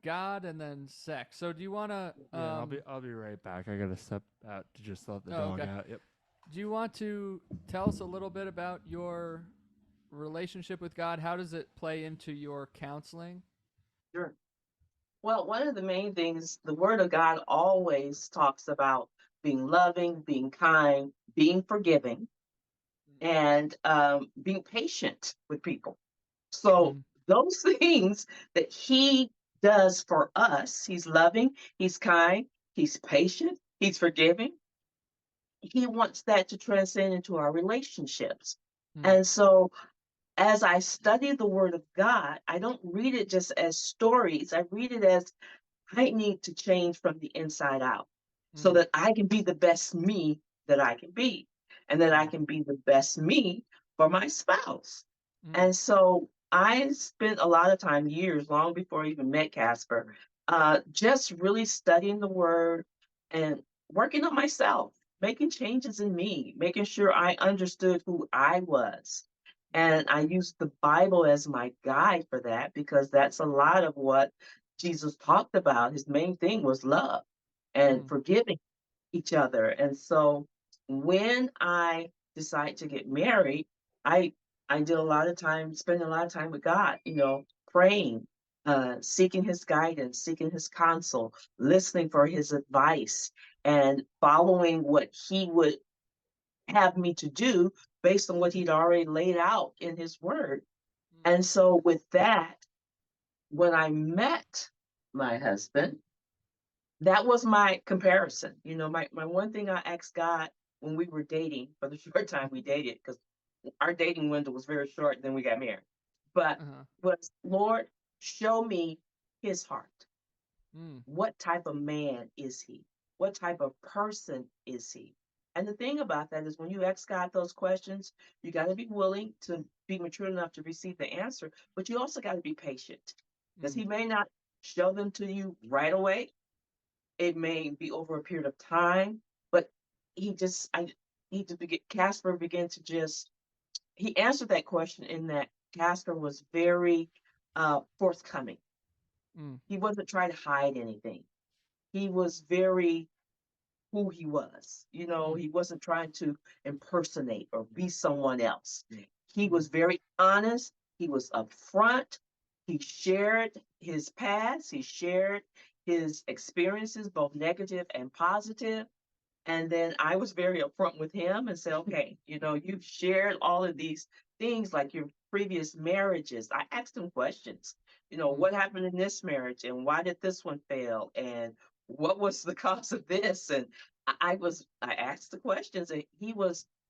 God and then sex. So do you want to? Yeah, I'll be right back. I gotta step out to just let the Oh, dog okay. out. Yep. Do you want to tell us a little bit about your relationship with God? How does it play into your counseling? Sure. Well, one of the main things, the Word of God always talks about being loving, being kind, being forgiving, and being patient with people. So Mm, those things that He does for us, He's loving, He's kind, He's patient, He's forgiving. He wants that to transcend into our relationships. mm, And so as I study the Word of God, I don't read it just as stories. I read it as I need to change from the inside out so mm, that I can be the best me that I can be, and that I mm, can be the best me for my spouse. mm, And so I spent a lot of time, years, long before I even met Casper, just really studying the word and working on myself, making changes in me, making sure I understood who I was. mm, And I used the Bible as my guide for that because that's a lot of what Jesus talked about. His main thing was love and mm, forgiving each other. And so when I decided to get married, I I did a lot of time, spending a lot of time with God, praying, seeking his guidance, seeking his counsel, listening for his advice, and following what he would have me to do based on what he'd already laid out in his word. mm, And so with that, when I met my husband, that was my comparison. My one thing I asked God when we were dating for the short time we dated, because our dating window was very short, then we got married. But uh-huh, was, Lord, show me his heart. mm, What type of man is he? What type of person is he? And the thing about that is when you ask God those questions, you got to be willing to be mature enough to receive the answer, but you also got to be patient because mm, he may not show them to you right away. It may be over a period of time, but he just, I need to begin. Casper began to just, he answered that question in that Casper was very forthcoming. mm, He wasn't trying to hide anything. He was very who he was. mm, He wasn't trying to impersonate or be someone else. He mm, was very honest. He was upfront. He shared his past. He shared his experiences, both negative and positive. And then I was very upfront with him and said, okay, you've shared all of these things like your previous marriages. I asked him questions, mm, what happened in this marriage and why did this one fail? And what was the cause of this? And I asked the questions and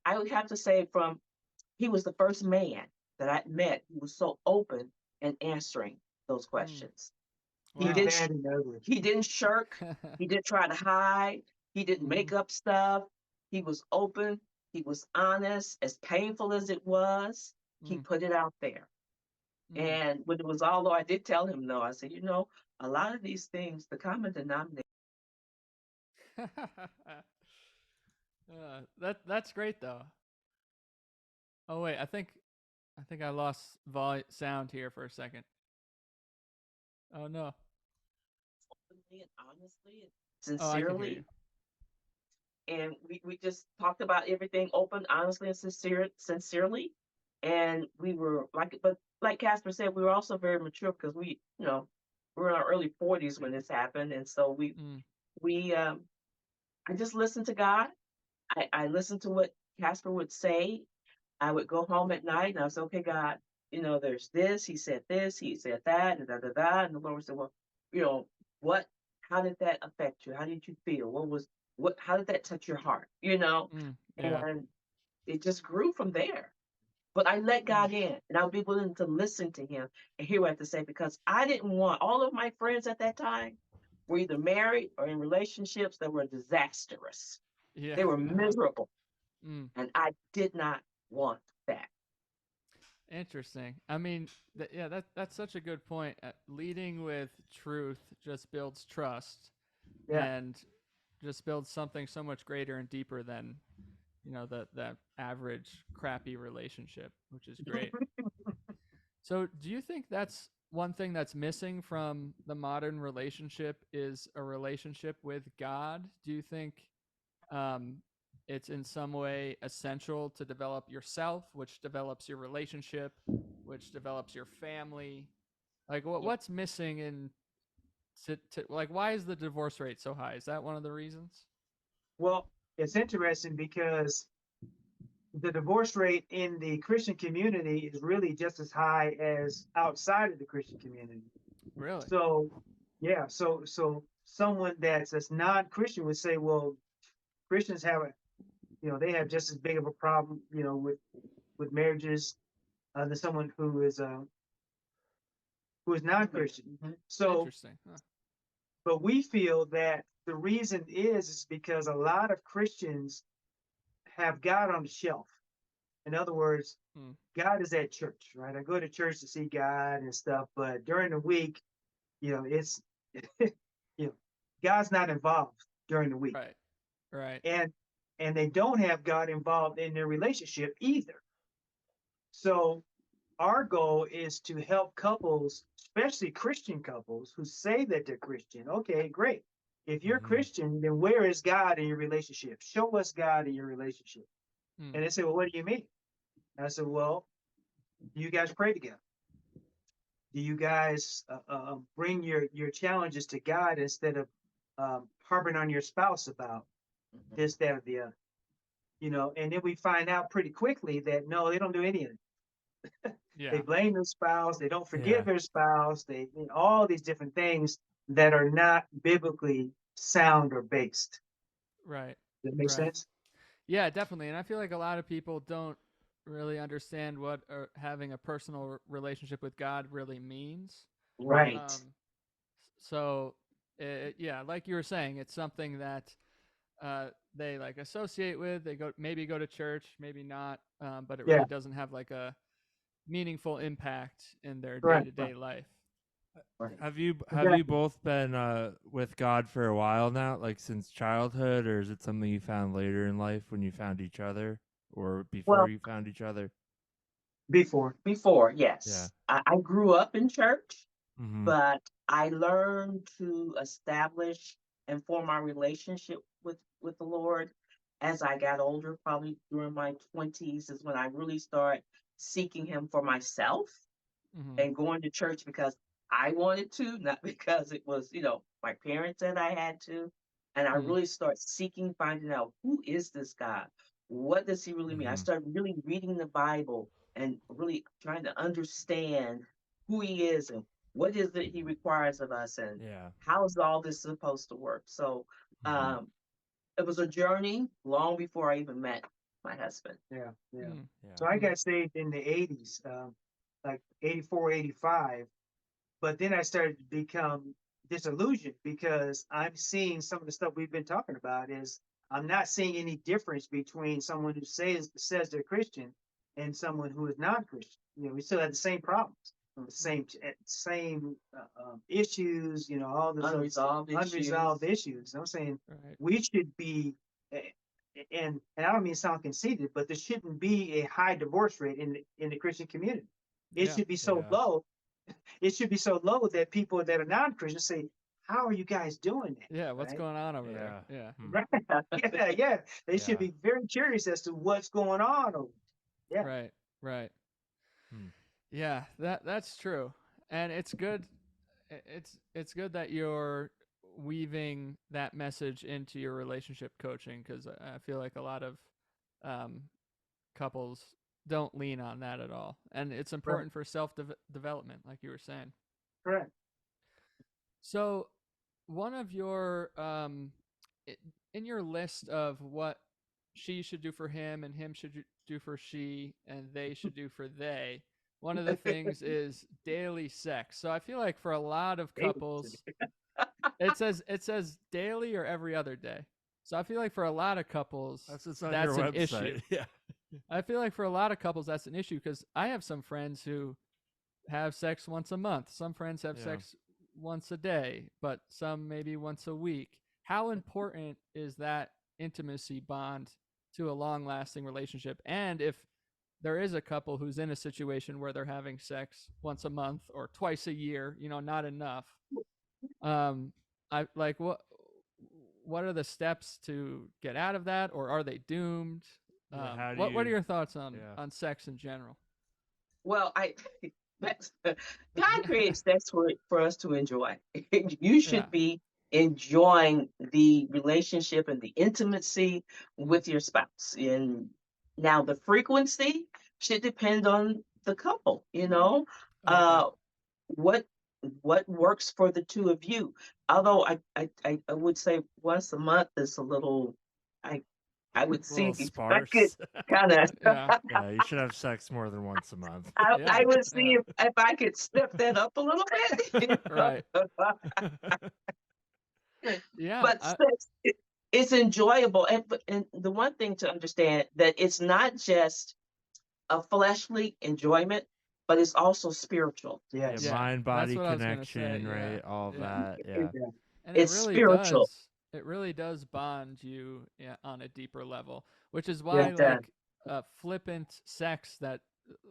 I would have to say he was the first man that I met who was so open and answering those mm. questions. He Good, Wow. didn't bad, and ugly. he didn't shirk. He didn't try to hide. He didn't Mm, make up stuff. He was open. He was honest. As painful as it was, he mm, put it out there. mm. And when it was all low, I did tell him no. I said, a lot of these things, the common denominator. That's great though. Oh wait, I think I lost sound here for a second. Oh no. Openly and honestly and Oh, I can hear you. sincerely. And we just talked about everything open, honestly, and sincerely. And we were but like Casper said, we were also very mature because we were in our early 40s when this happened. And so Mm, I just listened to God. I listened to what Casper would say. I would go home at night and I was okay, God, there's this, he said that, and da da da. And the Lord would say, well, you know, what how did that affect you? How did you feel? How did that touch your heart? yeah. And it just grew from there. But I let Mm, God in and I'll be willing to listen to him and hear what I have to say because I didn't want all of my friends at that time. were either married or in relationships that were disastrous. Yeah. They were miserable. Mm. And I did not want that. Interesting. I mean, that's such a good point. Leading with truth just builds trust, Yeah. and just builds something so much greater and deeper than that average crappy relationship, which is great. So, do you think that's one thing that's missing from the modern relationship is a relationship with God? Do you think um, it's in some way essential to develop yourself, which develops your relationship, which develops your family? Like, what's missing in like, why is the divorce rate so high? Is that one of the reasons? Well, it's interesting because the divorce rate in the Christian community is really just as high as outside of the Christian community. Really? So, yeah, so someone that's non-Christian would say, well, Christians have they have just as big of a problem, with marriages than someone who is non-Christian. Mhm. So, Interesting. Huh. but we feel that the reason is because a lot of Christians have God on the shelf. In other words, Hmm. God is at church, right? I go to church to see God and stuff, but during the week, it's God's not involved during the week. Right. Right. And they don't have God involved in their relationship either. So our goal is to help couples, especially Christian couples who say that they're Christian. Okay, great. If you're Mhm. Christian, then where is God in your relationship? Show us God in your relationship. Hmm. And they say, well, what do you mean? I said, well, do you guys pray together? Do you guys bring your challenges to God instead of harping on your spouse about this, that, or the other? And then we find out pretty quickly that no, they don't do any of it. They Yeah. blame their spouse. They don't Yeah. forgive their spouse. They all these different things that are not biblically sound or based. Right. Does that make Right. sense? Yeah, definitely. And I feel like a lot of people don't really understand what having a personal relationship with God really means. Right. Um, so, yeah, like you were saying, it's something that they like associate with. They maybe go to church, maybe not, but it Yeah. really doesn't have like a meaningful impact in their day Right. to day life. Right. Have you Exactly. both been with God for a while now, like since childhood, or is it something you found later in life when you found each other, or before Well, you found each other? Before. before, Yeah. yes. I grew up in church, Mm-hmm. but I learned to establish and form my relationship with the Lord as I got older. Probably during my 20s is when I really started seeking Him for myself Mm-hmm. and going to church because I wanted to, not because it was, my parents said I had to. And I Mm. really start seeking, finding out who is this God? What does He really mean? I Mm-hmm. started really reading the Bible and really trying to understand who He is and what is it He requires of us and Yeah. how is all this supposed to work. So Mm-hmm. it was a journey long before I even met my husband. Yeah. Yeah. Mm. So Yeah. I got saved in the 80s, like 84, 85. But then I started to become disillusioned because I'm seeing some of the stuff we've been talking about is I'm not seeing any difference between someone who says they're Christian and someone who is not Christian. We still have the same problems, the same issues. All this Unresolved unresolved issues. issues. I'm saying Right. we should be, and I don't mean to sound conceited, but there shouldn't be a high divorce rate in the Christian community. It Yeah. should be so Yeah. low. It should be so low that people that are non-Christian say, "How are you guys doing that?" Yeah. What's Right? going on over Yeah. there? Yeah. Hmm. Right? Yeah, yeah. They should Yeah. be very curious as to what's going on. Yeah, Right. Right. Hmm. Yeah. That's true, and it's good. It's good that you're weaving that message into your relationship coaching, because I feel like a lot of um, couples don't lean on that at all, and it's right, important for self development, like you were saying. correct. So, one of your in your list of what she should do for him and him should do for she and they should do for they, one of the things is daily sex. So I feel like for a lot of couples, it says daily or every other day. So I feel like for a lot of couples, That's what's on that's your an website. issue. Yeah. I feel like for a lot of couples, that's an issue because I have some friends who have sex once a month. Some friends have Yeah. sex once a day, but some maybe once a week. How important is that intimacy bond to a long-lasting relationship? And if there is a couple who's in a situation where they're having sex once a month or twice a year, not enough. I like what are the steps to get out of that, or are they doomed? Yeah, how do what are you- your thoughts on yeah. on sex in general? Well, God creates sex for us to enjoy. You should Yeah. be enjoying the relationship and the intimacy with your spouse. And now the frequency should depend on the couple, Okay. what what works for the two of you. Although I would say once a month is a little, I I would A little see if I could sparse. kind of Yeah. Yeah, you should have sex more than once a month. I Yeah. would see Yeah. if I could step that up a little bit. Right. Yeah. But sex, it's enjoyable. And the one thing to understand that it's not just a fleshly enjoyment, but it's also spiritual. Yeah, Yes. Yeah, mind that's body what I was gonna say, connection, yeah, right? All of yeah. that. Yeah. Yeah. And It's spiritual. it really does bond you, on a deeper level, which is Yeah, why it does. like flippant sex, that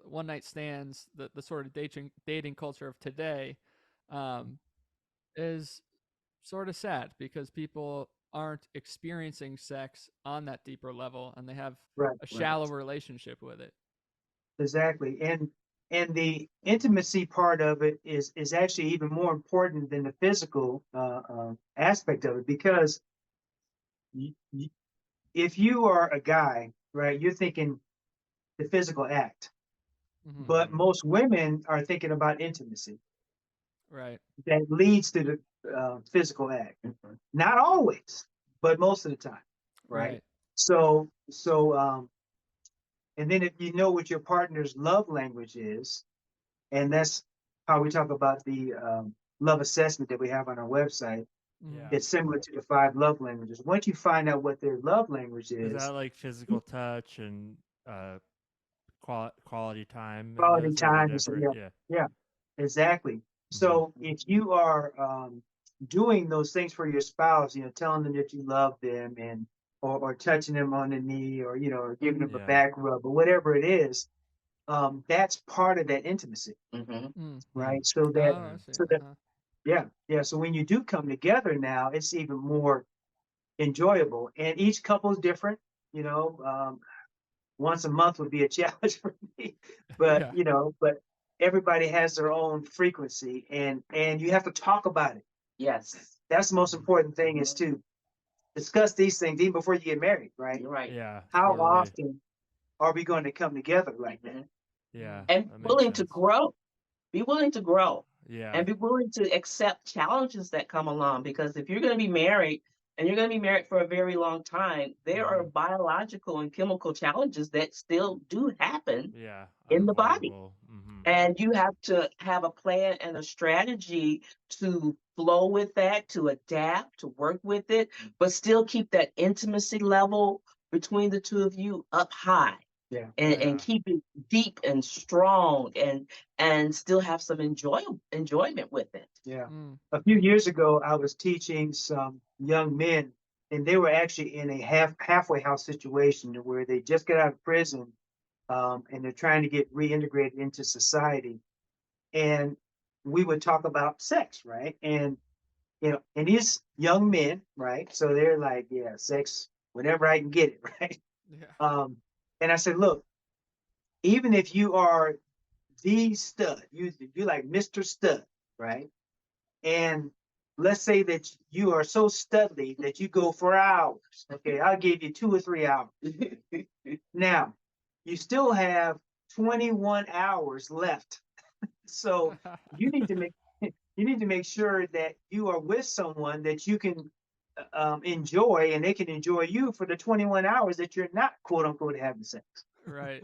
one night stands, the sort of dating culture of today, um, is sort of sad because people aren't experiencing sex on that deeper level, and they have Right. a Right. shallow relationship with it. Exactly. And the intimacy part of it is actually even more important than the physical aspect of it, because y y if you are a guy, right, you're thinking the physical act, Hmm. but Mhm. most women are thinking about intimacy Right. that leads to the physical act. Not always, but most of the time, right? Right. So and then if you know what your partner's love language is, and that's how we talk about the love assessment that we have on our website. Mhm. Yeah. It's similar to the 5 love languages. Once you find out what their love language Is is, that like physical touch and quality time, and quality those are the time, and so different? yeah, Yeah. yeah, exactly. Mhm. So if you are doing those things for your spouse, telling them that you love them, and or touching them on the knee, or or giving them a Yeah. back rub, or whatever it is, that's part of that intimacy, Hmm. Mm. right? Oh, I see. So that yeah. So when you do come together now, it's even more enjoyable. And each couple's different, you know. Once a month would be a challenge for me, but Yeah. but everybody has their own frequency, and you have to talk about it. Yes, That's the most important thing, is to discuss these things even before you get married, right? you're right. Yeah. How Totally. often are we going to come together like that? Mhm. Yeah. And That makes willing to sense. grow. Be willing to grow. Yeah. And be willing to accept challenges that come along, because if you're going to be married and you're going to be married for a very long time, there are biological and chemical challenges that still do happen Yeah. in the body. Unavoidable. Mm-hmm. And you have to have a plan and a strategy to flow with that, to adapt, to work with it, but still keep that intimacy level between the two of you up high. Yeah. And, Yeah. and keep it deep and strong, and still have some enjoyment with it. Yeah. Mm. A few years ago, I was teaching some young men, and they were actually in a halfway house situation where they just got out of prison, and they're trying to get reintegrated into society. And we would talk about sex, right? And and these young men, right? So they're like, yeah, sex whenever I can get it, right? Yeah. And I said, look, even if you are the stud, you're like Mr. Stud, right? And let's say that you are so studly that you go for hours. Okay, I'll give you 2 or 3 hours. Now, you still have 21 hours left. So you need to make sure that you are with someone that you can enjoy, and they can enjoy you for the 21 hours that you're not, quote unquote, having sex. Right.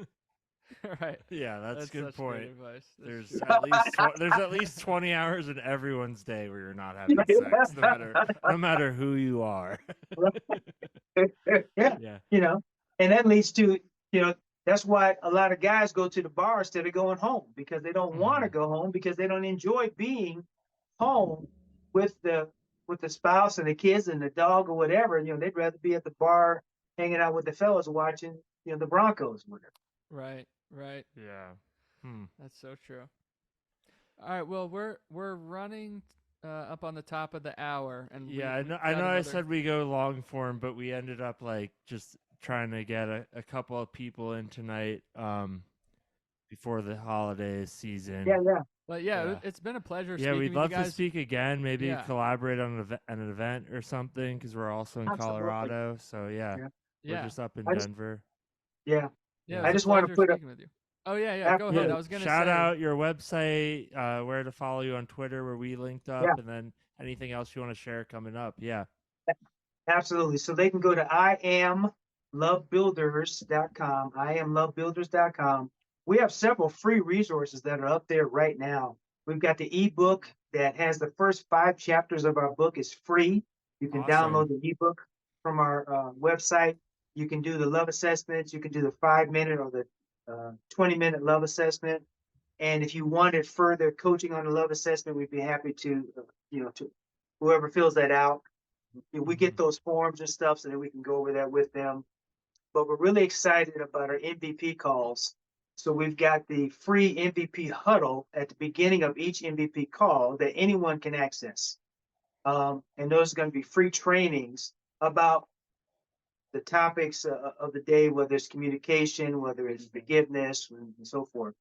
Right. Yeah, that's a good such point. Great advice. That's There's true. at least there's at least 20 hours in everyone's day where you're not having sex, no matter who you are. Yeah, Yeah. and that leads to, that's why a lot of guys go to the bar instead of going home, because they don't want to Mhm. go home, because they don't enjoy being home with the spouse and the kids and the dog or whatever. They'd rather be at the bar hanging out with the fellas watching, the Broncos or whatever. Right. Right. Yeah. Hmm. That's so true. All right. Well, we're running up on the top of the hour, and Yeah, we I got know I another- said we go long form, but we ended up like just trying to get a couple of people in tonight before the holiday season. Yeah. But yeah, Yeah. it's been a pleasure. Yeah, speaking we'd with love you to guys. speak again. Maybe Yeah. collaborate on an event or something, because we're also in Absolutely. Colorado. So yeah, Yeah. we're Yeah. just up in I just- Denver. Yeah. Yeah. Yeah. It was I a just want to pleasure put up. speaking with you. Oh yeah. Go ahead. Absolutely. I was gonna Shout say. out your website, where to follow you on Twitter, where we linked up, Yeah. and then anything else you want to share coming up. Yeah. Absolutely. So they can go to iamlovebuilders.com, iamlovebuilders.com. We have several free resources that are up there right now. We've got the ebook that has the first 5 chapters of our book is free. You can Awesome. download the ebook from our website. You can do the love assessments. You can do the 5-minute or the 20-minute love assessment. And if you wanted further coaching on the love assessment, we'd be happy to, to whoever fills that out. We get those forms and stuff so that we can go over that with them. But we're really excited about our MVP calls. So we've got the free MVP huddle at the beginning of each MVP call that anyone can access. And those are going to be free trainings about the topics of the day, whether it's communication, whether it's forgiveness, and so forth.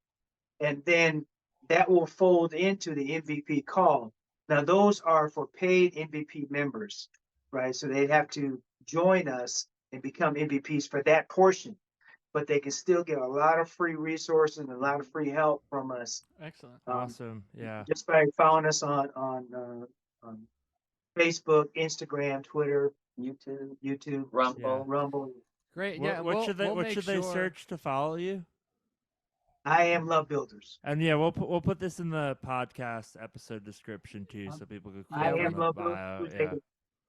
And then that will fold into the MVP call. Now, those are for paid MVP members, right? So they'd have to join us and become MVPs for that portion, but they can still get a lot of free resources and a lot of free help from us. Excellent. Awesome. Yeah. Just by following us on Facebook, Instagram, Twitter, YouTube, Rumble. Great. What, Yeah. what should they we'll What make should they sure- search to follow you? I am Love Builders. And yeah, we'll put this in the podcast episode description too, so people can I click am on the Love bio. Builders. Yeah.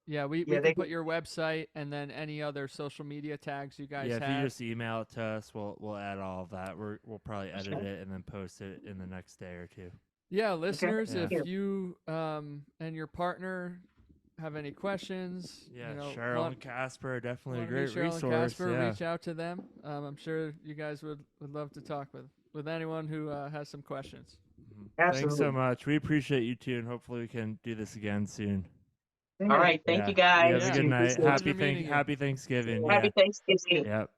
Yeah, we Yeah, can they put can- your website and then any other social media tags you guys Yeah, if have. you just email it to us, we'll add all of that. We'll probably edit it and then post it in the next day or two. Yeah, listeners, Yeah. if you and your partner have any questions, Yeah, Cheryl and Casper are definitely a wanna meet great Cheryl and resource. Casper, Yeah. reach out to them. I'm sure you guys would love to talk with anyone who has some questions. Thanks so Absolutely. much. We appreciate you too, and hopefully we can do this again soon. All right. Thank you Yeah. guys. You have a good night. Appreciate it. Pleasure meeting you. Happy Thanksgiving. Happy Yeah. Thanksgiving. Yep.